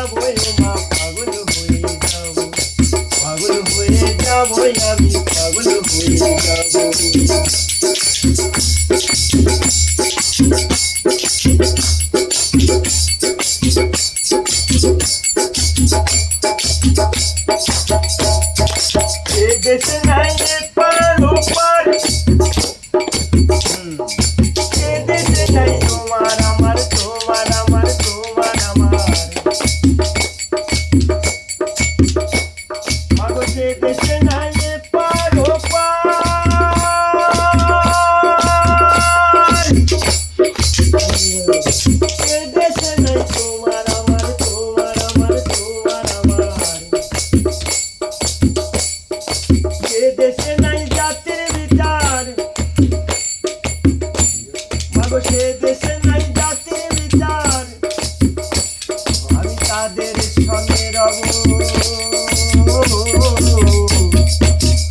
যাবো মা পাগল হয়ে যাবো, পাগল হয়ে যাবো আমি পাগল হয়ে যাবো। এ দেশে নাই এপার ওপার, এ দেশে নাই তোমার আমার তোমার আমার তোমার আমার, মাগো যে দেশে নাই এপার ওপার, এ দেশে নাই তোমার আমার তোমার আমার তোমার আমার, এ দেশে নাই জাতির বিচার, মাগো সে দেশে নাই জাতির বিচার, আমি তাদের সঙ্গে রব,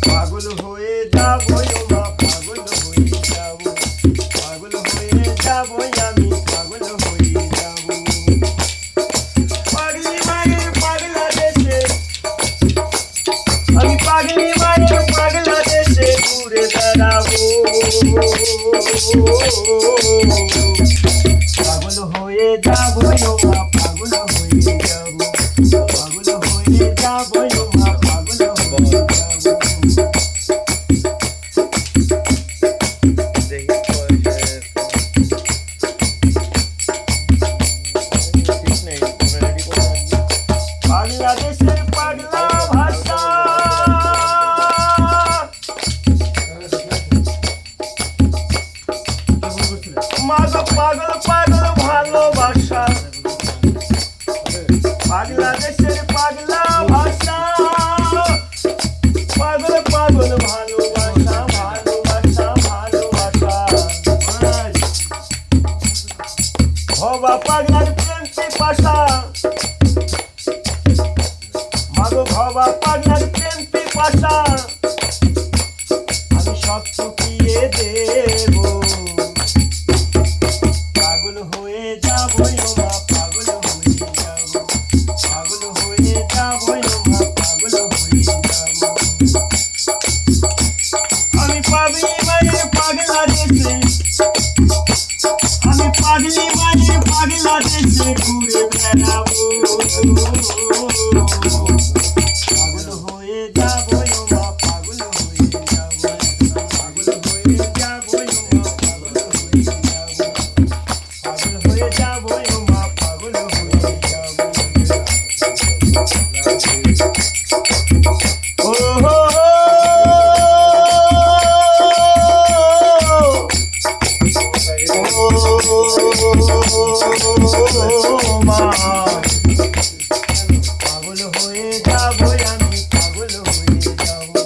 পাগল হয়ে যাবো মা পাগল হয়ে যাবো, পাগল হয়ে যাবো আমি পাগল হয়ে যাবো। পাগলি মায়ের পাগলা দেশে, আমি পাগলি মায়ের পাগলা দেশে ঘুরে বেড়াবো, পাগল হয়ে যাবো মা পাগল হয়ে যাবো, পাগল হয়ে যাবো মা পাগল হয়ে যাবো। বাংলাদেশের পাগলা ভাষা, মাগো পাগল পাগল ভালোবাসা, বাংলাদেশের পাগলা ভাষা, পাগল পাগল ভালোবাসা ভালোবাসা ভালোবাসা, ভবা পাগলার প্রেম পিপাসা, মাগো ভবা পাগলার প্রেম পিপাসা, আমি সব চুকিয়ে দেব, পাগল হয়ে যাবো মা পাগল হয়ে যাবো, পাগল হয়ে যাবো মা পাগল হয়ে যাবো। আমি পাগলি মায়ের পাগলা দেশে, আমি পাগলি মায়ের পাগলা দেশে ঘুরে বেড়াবো, পাগল হয়ে যাবো মা পাগল হয়ে যাবো, পাগল হয়ে যাবো মা পাগল হয়ে যাবো, পাগল হয়ে যাবো মা পাগল হয়ে যাবো। ও হো হো মা, পাগল হয়ে যাবো আমি পাগল হয়ে যাবো।